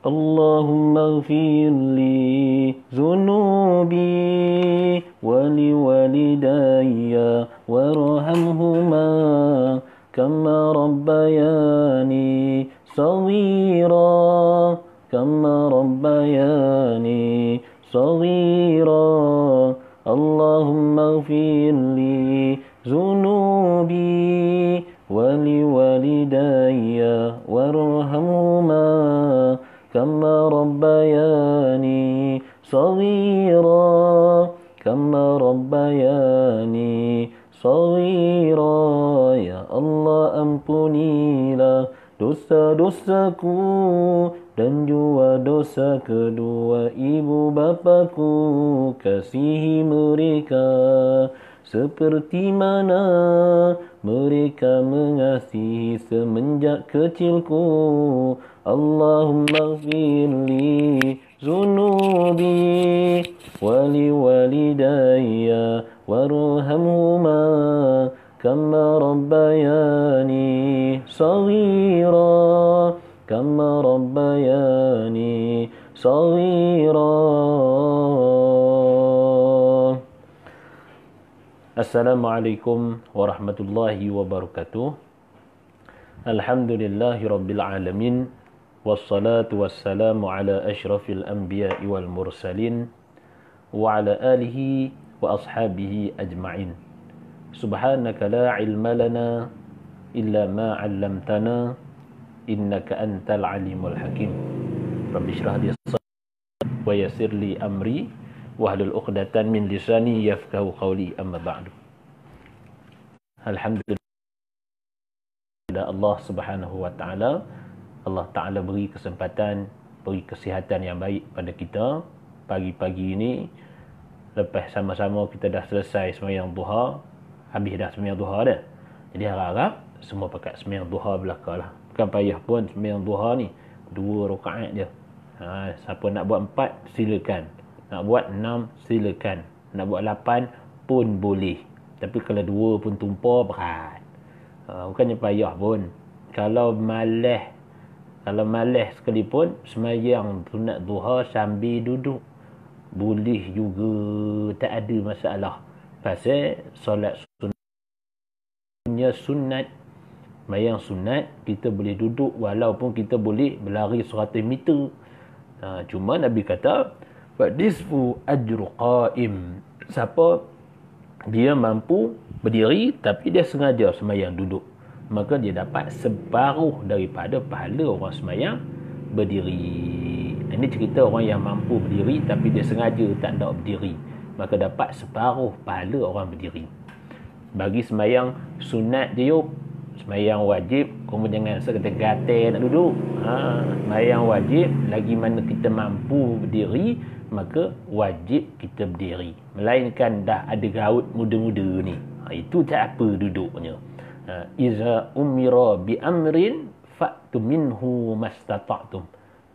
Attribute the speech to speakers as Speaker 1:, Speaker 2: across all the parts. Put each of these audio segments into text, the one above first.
Speaker 1: اللهم اغفر لي ذنوبي ولوالدي وارحمهما كما ربياني صغيرا كما ربياني صغيرا اللهم اغفر لي ذنوبي ولوالدي وارحمهما كما ربياني صغيرا كما ربياني صغيرا. Ya Allah, ampunilah dosa-dosaku dan juga dosa kedua ibu bapaku. Kasihi mereka seperti mana mereka mengasihi semenjak kecilku. Allahumma ghfirli zunubi wali walidayya warhamhuma kama rabbayani saghira kama rabbayani saghira. Assalamualaikum warahmatullahi wabarakatuh. Alhamdulillahi rabbil alamin. Wassalatu wassalamu ala ashrafil anbiya'i wal mursalin wa ala alihi wa ashabihi ajma'in. Subhanaka la ilma lana illa ma 'allamtana innaka antal alimul hakim. Rabbi shrah li sadri wa yassir li amri wahlul 'uqdatan min lisani yafqahu qawli, amma ba'du. Alhamdulillah, Allah Subhanahu wa taala, Allah Ta'ala beri kesempatan, beri kesihatan yang baik pada kita. Pagi-pagi ini, lepas sama-sama kita dah selesai sembahyang duha, habis dah sembahyang duha dah. Jadi harap-harap semua pakat sembahyang duha belaka lah. Bukan payah pun sembahyang duha ni 2 rakaat je. Siapa nak buat 4 silakan, nak buat 6 silakan, nak buat 8 pun boleh. Tapi kalau 2 pun tumpah berat. Bukannya payah pun. Kalau malas sekalipun sembahyang sunat duha sambil duduk boleh juga, tak ada masalah. Pasal solat sunat, sembahyang sunat kita boleh duduk walaupun kita boleh berlari 100 meter. Cuma Nabi kata fadisfu ajru qaim. Siapa dia mampu berdiri tapi dia sengaja sembahyang duduk, maka dia dapat separuh daripada pahala orang sembahyang berdiri. Ini cerita orang yang mampu berdiri tapi dia sengaja tak nak berdiri, maka dapat separuh pahala orang berdiri. Bagi sembahyang sunat dia, sembahyang wajib, kamu jangan sekata-kata nak duduk. Sembahyang wajib, lagi mana kita mampu berdiri, maka wajib kita berdiri. Melainkan dah ada gaut muda-muda ni, itu tak apa duduknya. Iza umira bi amrin fa'tu minhu mastata'tum.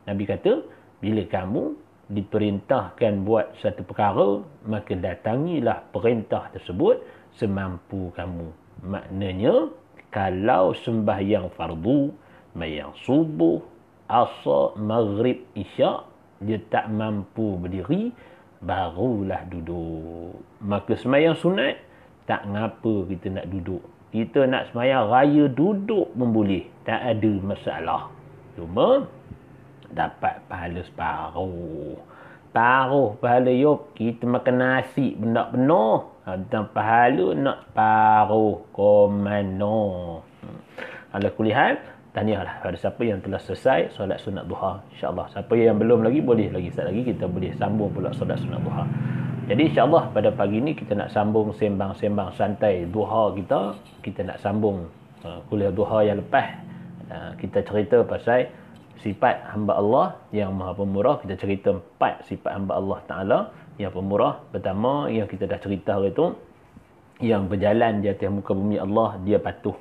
Speaker 1: Nabi kata, bila kamu diperintahkan buat satu perkara, maka datangilah perintah tersebut semampu kamu. Maknanya, kalau sembahyang fardu, sembahyang subuh, asar, maghrib, isyak, dia tak mampu berdiri, barulah duduk. Maka sembahyang sunat, tak ngapa kita nak duduk. Kita nak sembahyang raya duduk pun boleh, tak ada masalah. Cuma dapat pahala separuh. Paruh pahala yop, kita makan nasi benda penuh, dan pahala nak separuh komano. Ala kulihat, tahniahlah pada siapa yang telah selesai solat sunat duha. InsyaAllah siapa yang belum lagi, boleh lagi sekejap lagi kita boleh sambung pula solat sunat duha. Jadi insyaAllah pada pagi ni kita nak sambung sembang-sembang santai duha kita. Kita nak sambung kuliah duha yang lepas. Kita cerita pasal sifat hamba Allah yang maha pemurah. Kita cerita 4 sifat hamba Allah Ta'ala yang pemurah. Pertama yang kita dah cerita itu, yang berjalan di atas muka bumi Allah, dia patuh.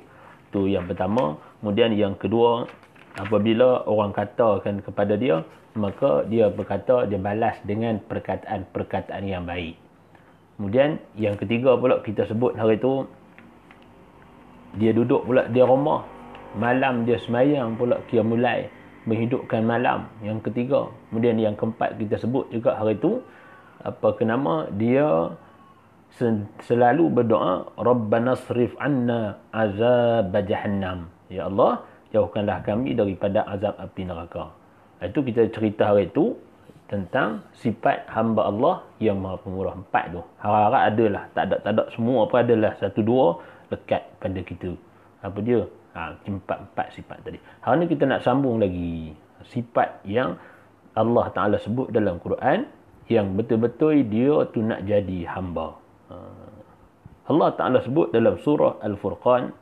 Speaker 1: Itu yang pertama. Kemudian yang kedua, apabila orang katakan kepada dia, maka dia berkata, dia balas dengan perkataan-perkataan yang baik. Kemudian yang ketiga pula kita sebut hari itu, dia duduk pula di rumah, malam dia sembahyang pula qiyamul lail. menghidupkan malam. Yang ketiga, kemudian yang keempat kita sebut juga hari itu apa ke nama, dia selalu berdoa, Rabbana srif anna azab jahannam. Ya Allah, jauhkanlah kami daripada azab api neraka. Itu kita cerita hari itu tentang sifat hamba Allah yang Maha Pemurah. 4 tu. Harap-harap adalah, tak ada semua apa adalah 1-2 lekat pada kita. Apa dia? Empat sifat tadi. Hari ni kita nak sambung lagi sifat yang Allah Ta'ala sebut dalam Quran yang betul-betul dia tu nak jadi hamba. Allah Ta'ala sebut dalam surah Al-Furqan,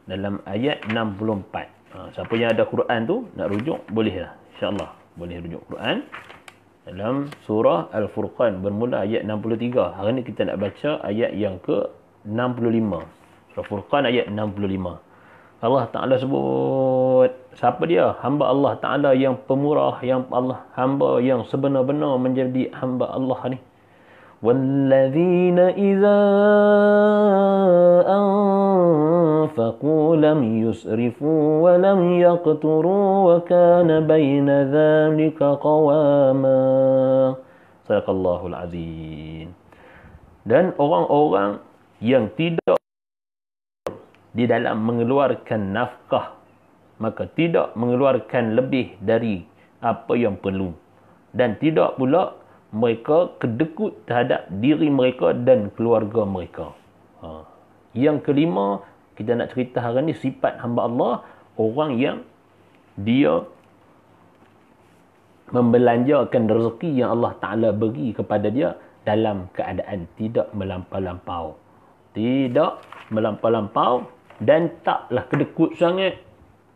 Speaker 1: dalam ayat 64. Siapa yang ada Quran tu nak rujuk, boleh lah, insya-Allah boleh rujuk Quran dalam surah Al-Furqan bermula ayat 63. Hari ni kita nak baca ayat yang ke-65. Surah Furqan ayat 65. Allah Ta'ala sebut, siapa dia? Hamba Allah Ta'ala yang pemurah, yang Allah, hamba yang sebenar-benar menjadi hamba Allah ni. وَالَّذِينَ إِذَا أَنفَقُوا لَمْ يُسْرِفُوا وَلَمْ يَقْتُرُوا وَكَانَ بَيْنَ ذَلِكَ قَوَامًا. Sadaqallahul Azim. Dan orang-orang yang tidak di dalam mengeluarkan nafkah, maka tidak mengeluarkan lebih dari apa yang perlu, dan tidak pula mereka kedekut terhadap diri mereka dan keluarga mereka. Yang kelima, kita nak cerita hari ni sifat hamba Allah, orang yang dia membelanjakan rezeki yang Allah Ta'ala beri kepada dia dalam keadaan tidak melampau-lampau. Tidak melampau-lampau dan taklah kedekut sangat.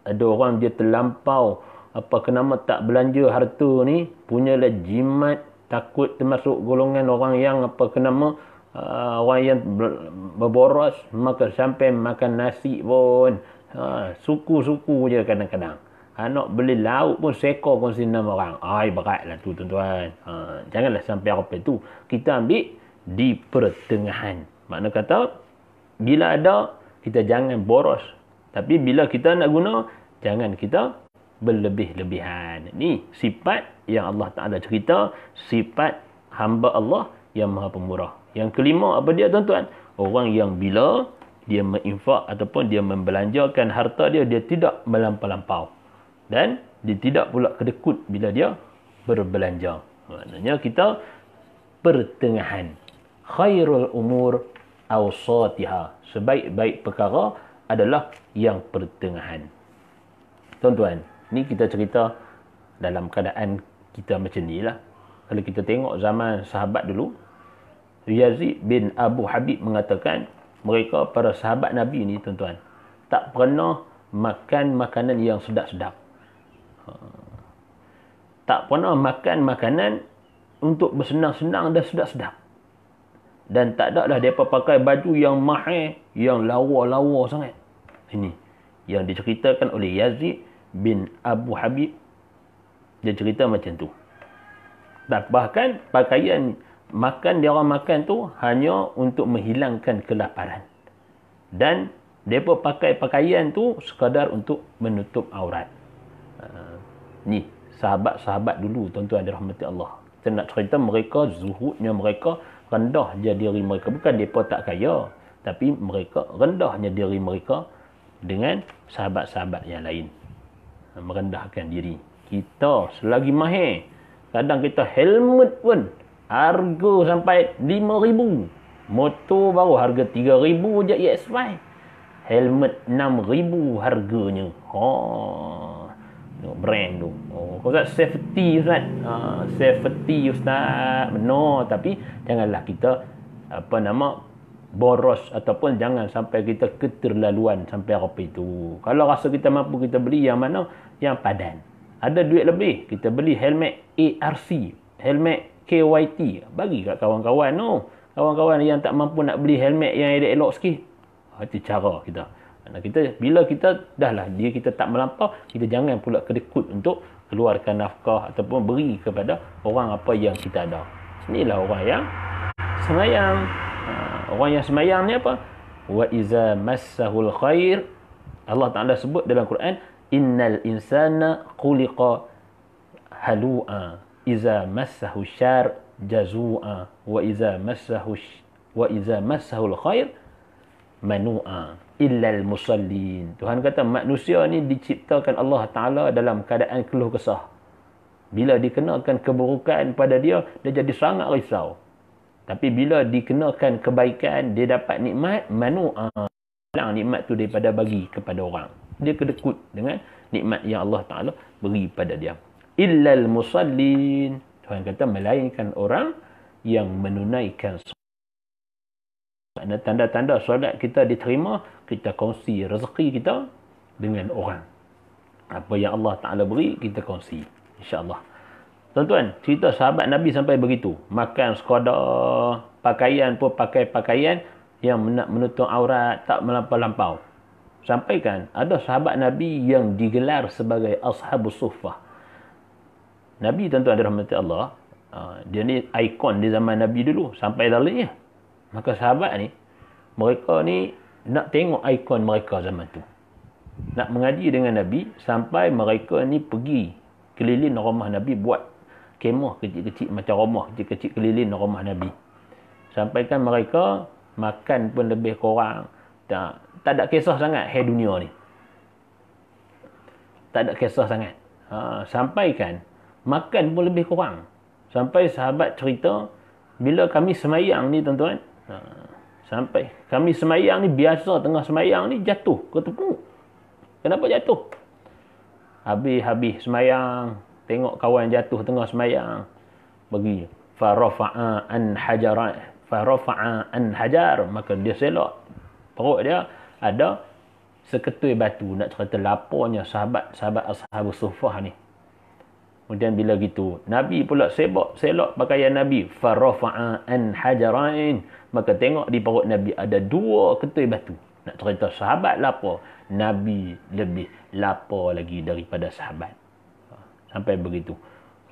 Speaker 1: Ada orang dia terlampau, apa ke nama, tak belanja harta ni, punyalah jimat, takut termasuk golongan orang yang apa ke nama, orang yang berboros, maka sampai makan nasi pun suku-suku je kadang-kadang. Nak beli lauk pun sekor kongsi 6 orang. Beratlah tu tuan-tuan. Janganlah sampai apa itu. Kita ambil di pertengahan. Makna kata, bila ada, kita jangan boros. Tapi bila kita nak guna, jangan kita berlebih-lebihan. Ni sifat yang Allah Ta'ala cerita, sifat hamba Allah yang Maha Pemurah. Yang kelima, apa dia tuan-tuan? Orang yang bila dia menginfak ataupun dia membelanjakan harta dia, dia tidak melampau-lampau. Dan dia tidak pula kedekut bila dia berbelanja. Maknanya kita pertengahan. Khairul umur awsatiha. Sebaik-baik perkara adalah yang pertengahan. Tuan-tuan, ni kita cerita dalam keadaan kita macam ni lah. Kalau kita tengok zaman sahabat dulu, Yazid bin Abu Habib mengatakan, mereka para sahabat Nabi ni tuan-tuan, tak pernah makan makanan yang sedap-sedap. Tak pernah makan makanan untuk bersenang-senang dan sedap-sedap. Dan tak ada lah mereka pakai baju yang mahal, yang lawa-lawa sangat. Ini yang diceritakan oleh Yazid bin Abu Habib. Dia cerita macam tu. Dan bahkan pakaian makan dia orang makan tu hanya untuk menghilangkan kelaparan. Dan mereka pakai pakaian tu sekadar untuk menutup aurat. Ni sahabat-sahabat dulu tuan-tuan dirahmati Allah. Kita nak cerita mereka, zuhudnya mereka, rendahnya diri mereka. Bukan mereka tak kaya, tapi mereka rendahnya diri mereka dengan sahabat-sahabat yang lain. Merendahkan diri. Kita selagi mahir, kadang kita helmet pun harga sampai 5,000. Motor baru harga 3,000 je EX5. Helmet 6,000 harganya. Brand tu. Ustaz, safety Ustaz. Safety Ustaz. Benar. Tapi janganlah kita boros ataupun jangan sampai kita keterlaluan sampai apa itu. Kalau rasa kita mampu, kita beli yang mana? Yang padan. Ada duit lebih, kita beli helmet ARC, helmet KYT. Bagi kat kawan-kawan tu. Kawan-kawan yang tak mampu nak beli helmet yang elok-elok sikit. Itu cara kita. Kita bila kita dahlah dia kita tak melampau, kita jangan pula kedekut untuk keluarkan nafkah ataupun beri kepada orang apa yang kita ada. Inilah orang yang semayang. Orang yang semayang ni apa? Wa iza massahul khair Allah Ta'ala sebut dalam Quran, innal insana khuliqa halu'a iza massahu syar jazu'a wa iza massahu khair manu'a illal musallin. Tuhan kata manusia ni diciptakan Allah Ta'ala dalam keadaan keluh kesah. Bila dikenakan keburukan pada dia, dia jadi sangat risau. Tapi bila dikenakan kebaikan, dia dapat nikmat, manu'a. Nikmat tu daripada bagi kepada orang. Dia kedekut dengan nikmat yang Allah Ta'ala beri pada dia. Illal musallin. Tuhan kata melainkan orang yang menunaikan solat. Tanda-tanda solat kita diterima, kita kongsi rezeki kita dengan orang. Apa yang Allah Ta'ala beri, kita kongsi. InsyaAllah. Tuan-tuan, cerita sahabat Nabi sampai begitu. Makan sekadar, pakaian pun pakai pakaian yang menutup aurat, tak melampau-lampau. Sampaikan, ada sahabat Nabi yang digelar sebagai Ashabus Suffah. Nabi tuan-tuan dirahmati Allah, dia ni ikon di zaman Nabi dulu, sampai dalilnya. Maka sahabat ni, mereka ni nak tengok ikon mereka zaman tu. Nak mengaji dengan Nabi, sampai mereka ni pergi keliling rumah Nabi, buat kemah kecil-kecil, macam rumah kecil-kecil keliling rumah Nabi. Sampaikan mereka makan pun lebih kurang. Tak ada kisah sangat hai dunia ni. Tak ada kisah sangat. Sampaikan makan pun lebih kurang. Sampai sahabat cerita, bila kami semayang ni tuan-tuan, sampai kami semayang ni, biasa tengah semayang ni jatuh ke tepuk. Kenapa jatuh? Habis semayang, tengok kawan jatuh tengah semayang, pergi farafa'a an hajar, maka dia selak perut dia ada seketui batu. Nak cerita lapornya sahabat Ashabus Suffah ni. Kemudian bila gitu, Nabi pula selak pakaian Nabi, farafa'a an hajarain, maka tengok di perut Nabi ada 2 ketui batu. Nak cerita sahabat lapar, Nabi lebih lapar lagi daripada sahabat. Sampai begitu.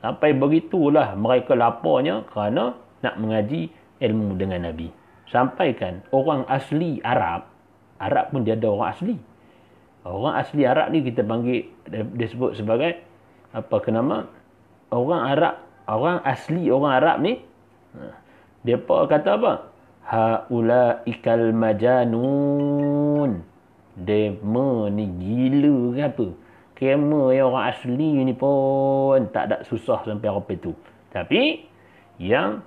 Speaker 1: Sampai begitulah mereka laparnya kerana nak mengaji ilmu dengan Nabi. Sampaikan orang asli Arab pun dia ada orang asli. Orang asli Arab ni kita panggil, dia sebut sebagai apa ke nama? Orang asli orang Arab ni, depa kata apa? Haulaikal majanun. Dema ni gila ke apa? Kema yang orang asli ni pun tak ada susah sampai apa itu. Tapi yang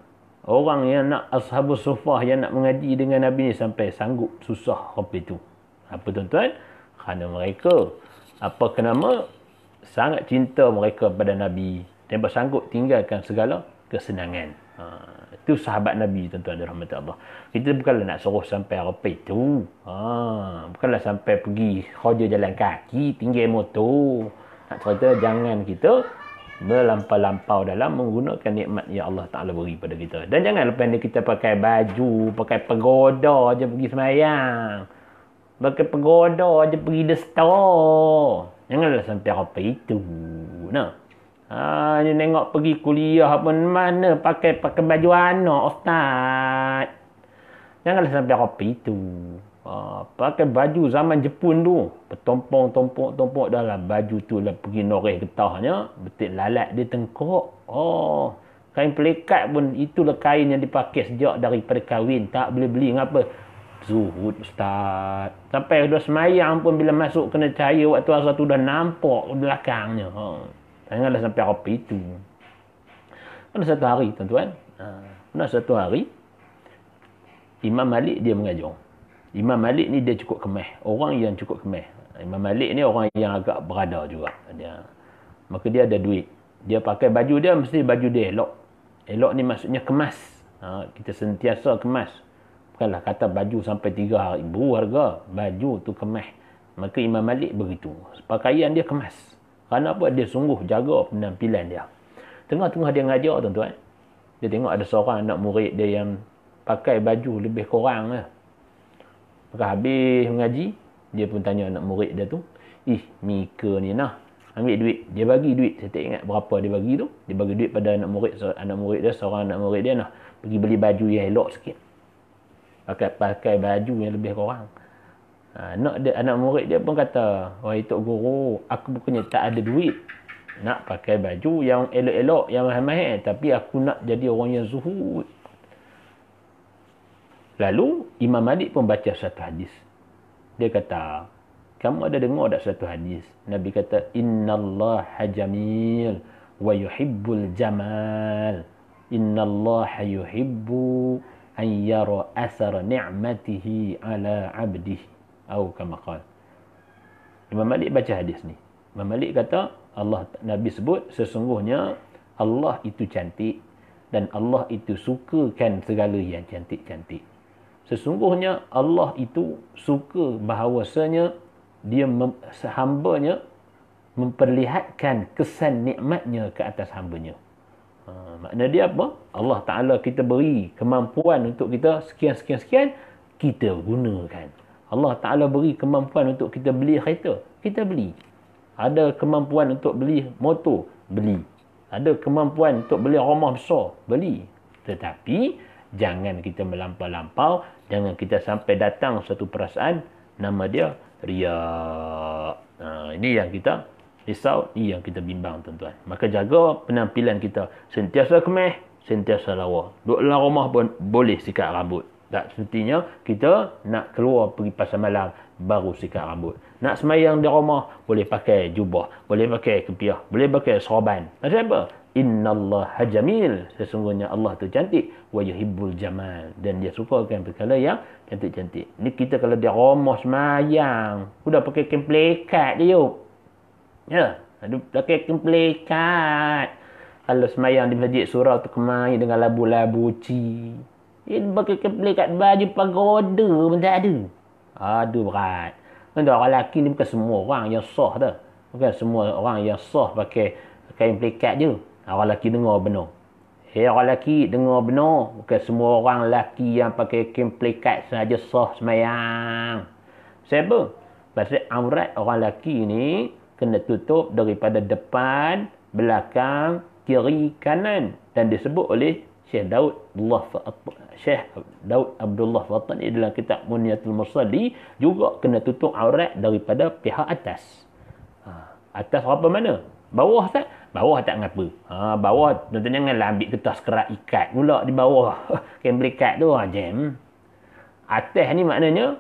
Speaker 1: orang yang nak Ashabus Suffah, yang nak mengaji dengan Nabi ni sampai sanggup susah apa itu. Apa tuan-tuan? Kerana mereka apa ke nama? Sangat cinta mereka pada Nabi. Dan bersanggup tinggalkan segala kesenangan. Itu sahabat Nabi tuan-tuan dirahmati Allah. Kita bukanlah nak suruh sampai apa itu. Bukanlah sampai pergi kerja jalan kaki, tinggal motor. Nak cerita jangan kita melampau-lampau dalam menggunakan nikmat yang Allah Ta'ala beri pada kita. Dan jangan lepas ni kita pakai baju, pakai pagoda je pergi semayang. Pakai pagoda je pergi the store. Janganlah sampai apa itu. Nah. Ni tengok pergi kuliah apa mana pakai baju anak ustaz. Janganlah sampai apa itu. Pakai baju zaman Jepun tu, bertompok dalam baju tu lah, pergi noreh getahnya, betik lalat dia tengkok. Kain pelikat pun itulah kain yang dipakai sejak daripada kahwin, tak boleh beli. Ngapa? Zuhud ustaz. Sampai dah semayang pun bila masuk kena cahaya waktu asar tu dah nampak belakangnya. Janganlah sampai apa itu. Pada satu hari tuan-tuan, Imam Malik dia mengajar. Imam Malik ni dia cukup kemah. Orang yang cukup kemah. Imam Malik ni orang yang agak berada juga. Maka dia ada duit. Dia pakai baju dia mesti baju dia elok. Elok ni maksudnya kemas. Kita sentiasa kemas. Bukanlah kata baju sampai 3,000 harga. Baju tu kemah. Maka Imam Malik begitu. Pakaian dia kemas. Kerana apa? Dia sungguh jaga penampilan dia. Tengah-tengah dia ngajar tuan-tuan, dia tengok ada seorang anak murid dia yang pakai baju lebih kurang lah. Maka habis mengaji, dia pun tanya anak murid dia tu, Mika ni nah, ambil duit. Dia bagi duit. Saya tak ingat berapa dia bagi tu. Dia bagi duit pada anak murid dia, seorang anak murid dia nah, pergi beli baju yang elok sikit. Pakai baju yang lebih kurang. Anak murid dia pun kata, wahai Tok Guru, aku bukannya tak ada duit nak pakai baju yang elok-elok, yang mahal-mahal, tapi aku nak jadi orang yang zuhud. Lalu Imam Malik pun baca satu hadis. Dia kata, kamu ada dengar tak satu hadis? Nabi kata, innallaha jamil wa yuhibbul jamal. Innallaha yuhibbu an yara athara ni'matihi ala 'abdihi. Atau kama qala. Imam Malik baca hadis ni. Imam Malik kata, Nabi sebut sesungguhnya Allah itu cantik dan Allah itu sukakan segala yang cantik-cantik. Sesungguhnya Allah itu suka bahawasanya hambanya memperlihatkan kesan nikmatnya ke atas hambanya. Makna dia apa? Allah Ta'ala kita beri kemampuan untuk kita sekian-sekian-sekian, kita gunakan. Allah Ta'ala beri kemampuan untuk kita beli kereta, kita beli. Ada kemampuan untuk beli motor, beli. Ada kemampuan untuk beli rumah besar, beli. Tetapi jangan kita melampau-lampau, jangan kita sampai datang satu perasaan nama dia riak. Ini yang kita risau, ini yang kita bimbang tuan-tuan. Maka jaga penampilan kita, sentiasa kemas, sentiasa lawa. Duduk dalam rumah pun boleh sikat rambut. Tak semestinya kita nak keluar pergi pasar malam baru sikat rambut. Nak semayang di rumah boleh pakai jubah, boleh pakai kepiah, boleh pakai serban. Maksud apa? Innallaha jamil. Sesungguhnya Allah tu cantik, wa yuhibbul jamal, dan dia sukakan perkara yang cantik-cantik. Ni kita kalau di rumah semayang, udah pakai kain plekat dia yuk. Ya, ada pakai kain plekat. Kalau semayang di masjid surau tu kemai dengan labu-labu ci. Dia pakai keplik kat baju pagoda pun tak ada. Aduh berat. Kan orang lelaki ni bukan semua orang yang sah dah. Bukan semua orang yang sah pakai kain pelikat je. Orang lelaki dengar benar. Orang lelaki dengar benar. Bukan semua orang lelaki yang pakai kain pelikat sahaja sah semayang. Siapa? Pasal aurat orang lelaki ni kena tutup daripada depan, belakang, kiri, kanan. Dan disebut oleh Syekh Daud Abdullah Fattani dalam kitab Munyatul Musalli juga kena tutup aurat daripada pihak atas. Atas apa mana? Bawah tak? Bawah tak ngapa. Bawah tuan-tuan janganlah ambil kertas kerat ikat pula di bawah. Kain berikat tu jam. Atas ni maknanya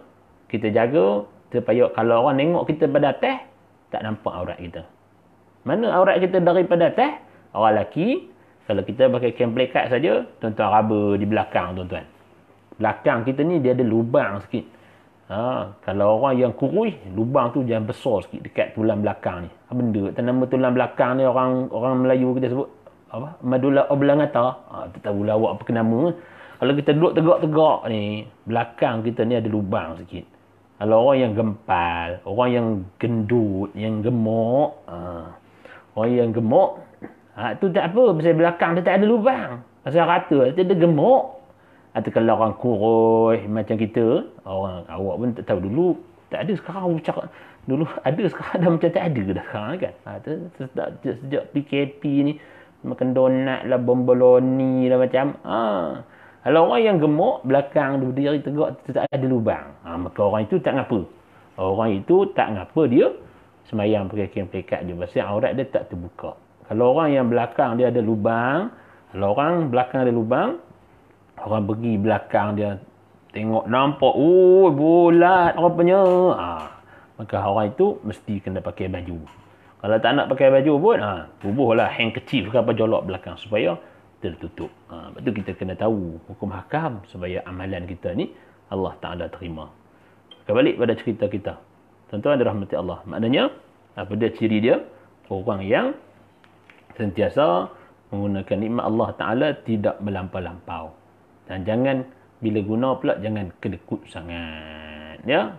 Speaker 1: kita jaga supaya kalau orang tengok kita pada atas tak nampak aurat kita. Mana aurat kita daripada atas? Orang lelaki kalau kita pakai kain pelikat saja, tuan-tuan raba di belakang tuan-tuan. Belakang kita ni dia ada lubang sikit. Kalau orang yang kurus, lubang tu jangan besar sikit dekat tulang belakang ni. Apa benda? Nama tulang belakang ni orang Melayu kita sebut apa? Madula oblongata. Tak tahu lah awak apa nama. Kalau kita duduk tegak-tegak ni, belakang kita ni ada lubang sikit. Kalau orang yang gempal, orang yang gendut, yang gemuk, orang yang gemuk, tu tak apa, pasal belakang dia tak ada lubang. Pasal rata, dia ada gemuk. Atau kalau orang kurus macam kita, awak pun tak tahu dulu, tak ada sekarang cakap. Dulu ada, sekarang dah macam tak ada dah sekarang kan. Sejak PKP ni, makan donat lah, bomboloni lah macam. Kalau orang yang gemuk, belakang dia berdiri tegak, tak ada lubang. Maka orang itu tak ngapa. Orang itu tak ngapa dia semayang pakai kain pelikat dia. Pasal aurat dia tak terbuka. Kalau orang yang belakang dia ada lubang, kalau orang belakang ada lubang, orang pergi belakang dia tengok nampak, bulat rupanya. Maka orang itu mesti kena pakai baju. Kalau tak nak pakai baju pun, bubuhlah handkerchief ke apa jolok belakang supaya tertutup. Lepas tu kita kena tahu hukum hakam supaya amalan kita ni Allah Ta'ala terima. Kembali pada cerita kita. Tuan-tuan dirahmati Allah. Maknanya, apa dia ciri dia? Orang yang sentiasa menggunakan nikmat Allah Ta'ala tidak melampau-lampau. Dan jangan, bila guna pula, jangan kedekut sangat. Ya,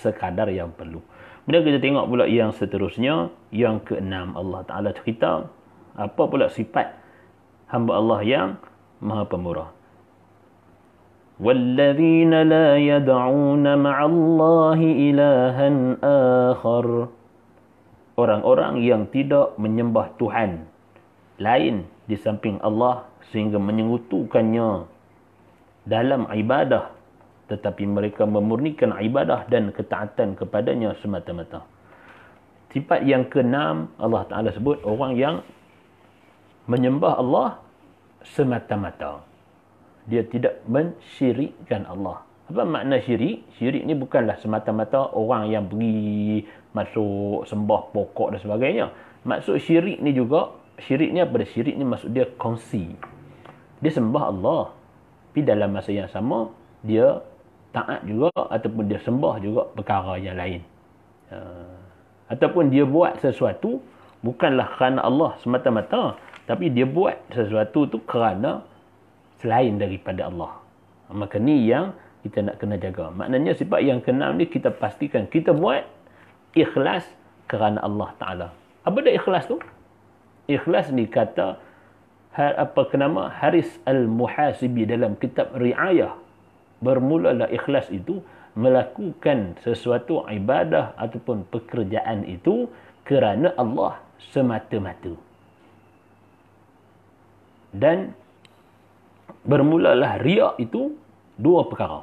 Speaker 1: sekadar yang perlu. Kemudian kita tengok pula yang seterusnya, yang keenam Allah Ta'ala cerita, apa pula sifat hamba Allah yang Maha Pemurah. وَالَّذِينَ لَا يَدْعُونَ مَعَ اللَّهِ إِلَهًا آخَرَ. Orang-orang yang tidak menyembah Tuhan lain di samping Allah sehingga menyekutukannya dalam ibadah tetapi mereka memurnikan ibadah dan ketaatan kepadanya semata-mata. Sifat yang keenam, Allah Ta'ala sebut orang yang menyembah Allah semata-mata. Dia tidak mensyirikkan Allah. Apa makna syirik? Syirik ni bukanlah semata-mata orang yang pergi masuk sembah pokok dan sebagainya. Maksud syirik ni juga, syirik ni apa? Syirik ni maksud dia kongsi. Dia sembah Allah, tapi dalam masa yang sama dia taat juga ataupun dia sembah juga perkara yang lain. Ataupun dia buat sesuatu bukanlah kerana Allah semata-mata, tapi dia buat sesuatu tu kerana selain daripada Allah. Maka ni yang kita nak kena jaga. Maknanya sifat yang keenam ni kita pastikan kita buat ikhlas kerana Allah Ta'ala. Apa dia ikhlas tu? Ikhlas ni kata nama Haris Al-Muhasibi dalam kitab Ri'ayah. Bermulalah ikhlas itu melakukan sesuatu ibadah ataupun pekerjaan itu kerana Allah semata-mata. Dan bermulalah riak itu dua perkara.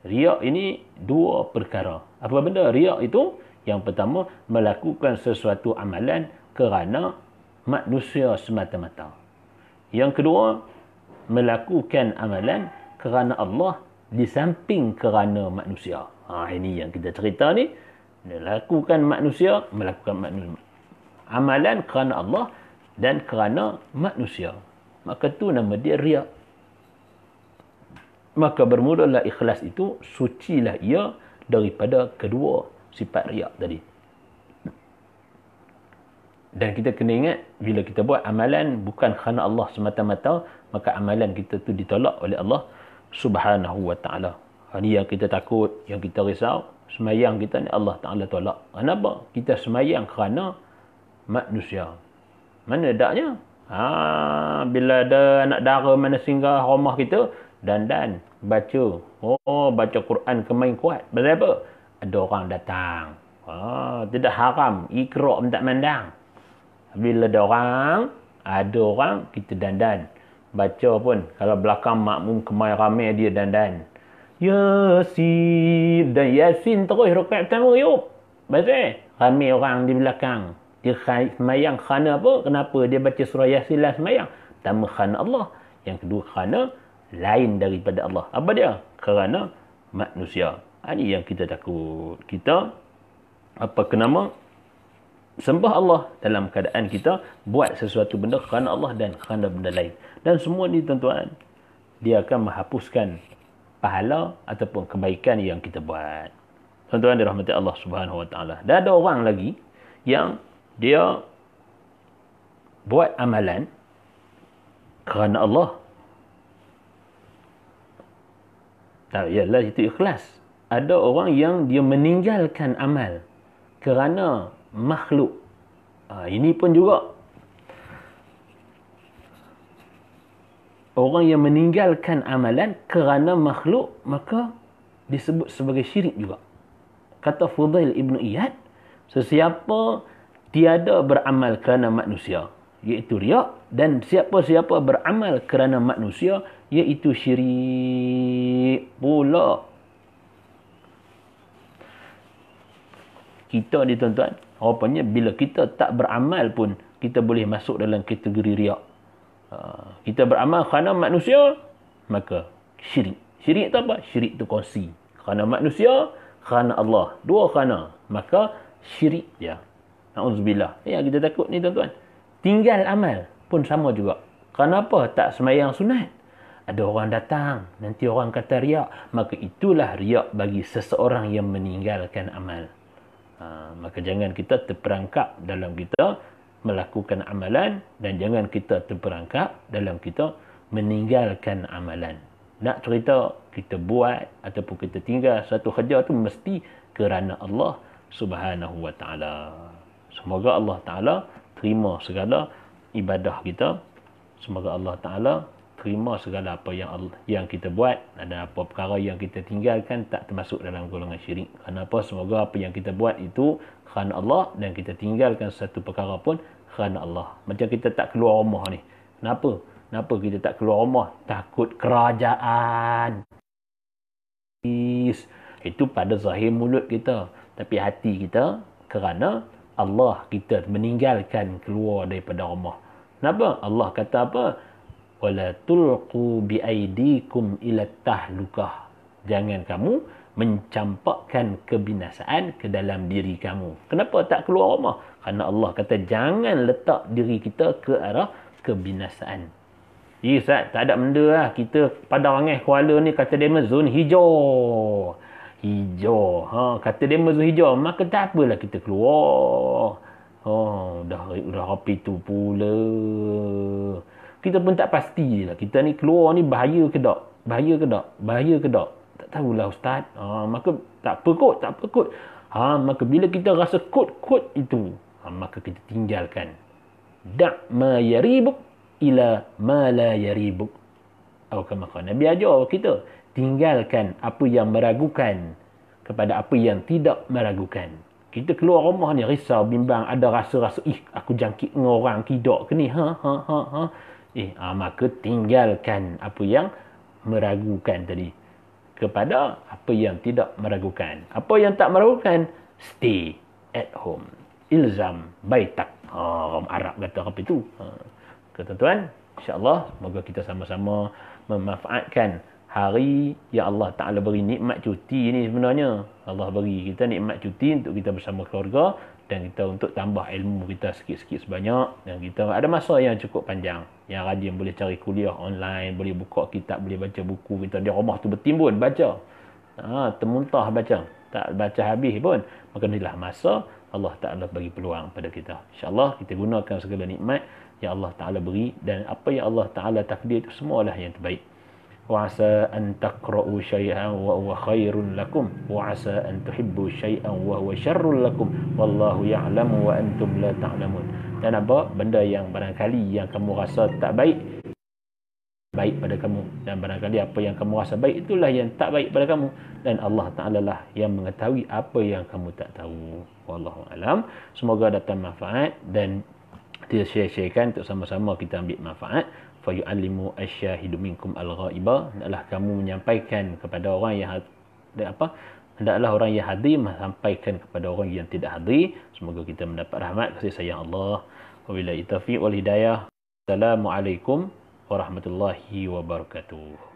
Speaker 1: Riak ini dua perkara. Apa benda riak itu? Yang pertama, melakukan sesuatu amalan kerana manusia semata-mata. Yang kedua, melakukan amalan kerana Allah di samping kerana manusia. Ini yang kita cerita ni. Melakukan amalan kerana Allah dan kerana manusia. Maka tu nama dia riak. Maka bermulalah ikhlas itu, sucilah ia daripada kedua sifat riak tadi. Dan kita kena ingat, bila kita buat amalan bukan kerana Allah semata-mata, maka amalan kita tu ditolak oleh Allah Subhanahu wa ta'ala. Ini yang kita takut, yang kita risau. Semayang kita ni Allah Ta'ala tolak. Kenapa? Kita semayang kerana manusia. Mana daknya? Bila ada anak dara mana singgah rumah kita, dandan, baca. Baca Quran kemain kuat. Pasal apa? Ada orang datang. Tidak haram. Ikra' tak mandang. Bila ada orang, kita dandan. Baca pun. Kalau belakang makmum kemain ramai dia dandan. Yasin. Dan Yasin terus rakaat pertama yuk. Pasal ramai orang di belakang. Dia semayang kerana apa? Kenapa dia baca surah Yasin lah semayang? Pertama kerana Allah. Yang kedua kerana lain daripada Allah. Apa dia? Kerana manusia. Ini yang kita takut. Kita sembah Allah dalam keadaan kita buat sesuatu benda kerana Allah dan kerana benda lain. Dan semua ni tuan-tuan, dia akan menghapuskan pahala ataupun kebaikan yang kita buat. Tuan-tuan dirahmati Allah Subhanahu wa ta'ala. Dan ada orang lagi yang dia buat amalan kerana Allah. Yalah, itu ikhlas. Ada orang yang dia meninggalkan amal kerana makhluk. Ini pun juga. Orang yang meninggalkan amalan kerana makhluk, maka disebut sebagai syirik juga. Kata Fudail Ibn Iyad, sesiapa tiada beramal kerana manusia, iaitu riak, dan siapa-siapa beramal kerana manusia, iaitu syirik pula. Kita ni tuan-tuan, rupanya bila kita tak beramal pun, kita boleh masuk dalam kategori riak. Kita beramal kerana manusia, maka syirik. Syirik tu apa? Syirik tu kongsi. Kerana manusia, kerana Allah. Dua kerana. Maka syirik dia. Na'udzubillah. Yang kita takut ni tuan-tuan. Tinggal amal pun sama juga. Kenapa tak semayang sunat? Ada orang datang, nanti orang kata riak. Maka itulah riak bagi seseorang yang meninggalkan amal. Maka jangan kita terperangkap dalam kita melakukan amalan, dan jangan kita terperangkap dalam kita meninggalkan amalan. Nak cerita, kita buat ataupun kita tinggal satu kerja tu mesti kerana Allah Subhanahu wa ta'ala. Semoga Allah Ta'ala terima segala ibadah kita. Semoga Allah Ta'ala terima segala apa yang kita buat, dan apa perkara yang kita tinggalkan tak termasuk dalam golongan syirik. Kenapa? Semoga apa yang kita buat itu kerana Allah, dan kita tinggalkan satu perkara pun kerana Allah. Macam kita tak keluar rumah ni. Kenapa kita tak keluar rumah? Takut kerajaan. Itu pada zahir mulut kita. Tapi hati kita, kerana Allah kita meninggalkan keluar daripada rumah. Kenapa? Allah kata apa? Wala tulqu biaidikum ila tahlukah. Jangan kamu mencampakkan kebinasaan ke dalam diri kamu. Kenapa tak keluar rumah? Kerana Allah kata jangan letak diri kita ke arah kebinasaan. Ustaz, tak ada benda lah. Kita pada orang Kuala ni kata dia zon hijau. Hijau. Kata dia zon hijau. Maka tak apalah kita keluar. Dah rapi tu pula. Kita pun tak pasti lah. Kita ni keluar ni bahaya ke tak? Bahaya ke tak? Bahaya ke tak? Tak tahulah Ustaz. Maka tak apa kot. Maka bila kita rasa kot itu, maka kita tinggalkan. Da' ma yaribuk ila ma la yaribuk. Atau kama Nabi ajar kita, tinggalkan apa yang meragukan kepada apa yang tidak meragukan. Kita keluar rumah ni risau, bimbang, ada rasa-rasa aku jangkit dengan orang tidak ke ni. Maka tinggalkan apa yang meragukan tadi kepada apa yang tidak meragukan. Apa yang tak meragukan, stay at home. Ilzam baitak. Orang Arab kata apa itu. Tuan-tuan, insya-Allah semoga kita sama-sama memanfaatkan hari yang Allah Ta'ala beri nikmat cuti ni. Sebenarnya Allah beri kita nikmat cuti untuk kita bersama keluarga dan kita untuk tambah ilmu kita sikit-sikit sebanyak, dan kita ada masa yang cukup panjang. Yang rajin boleh cari kuliah online, boleh buka kitab, boleh baca buku kita di rumah tu bertimbun baca. Termuntah baca, tak baca habis pun. Maka inilah masa Allah Ta'ala bagi peluang pada kita. InsyaAllah kita gunakan segala nikmat yang Allah Ta'ala beri, dan apa yang Allah Ta'ala takdir itu semualah yang terbaik. Wa asa an taqra'u syai'an wa huwa khairun lakum wa asa an tuhibbu syai'an wa huwa syarrun lakum wallahu ya'lamu wa antum la ta'lamun. Dan apa benda yang barangkali yang kamu rasa tak baik pada kamu, dan barangkali apa yang kamu rasa baik itulah yang tak baik pada kamu, dan Allah Ta'ala lah yang mengetahui apa yang kamu tak tahu. Wallahu alam. Semoga datang manfaat dan kita share-sharekan untuk sama-sama kita ambil manfaat. Fa yu'allimu asyahidu minkum al-ghaiba. Hendaklah kamu menyampaikan kepada orang yang hendaklah orang yang hadir menyampaikan kepada orang yang tidak hadir. Semoga kita mendapat rahmat kasih sayang Allah. Wabillahi taufiq wal hidayah. Assalamualaikum warahmatullahi wabarakatuh.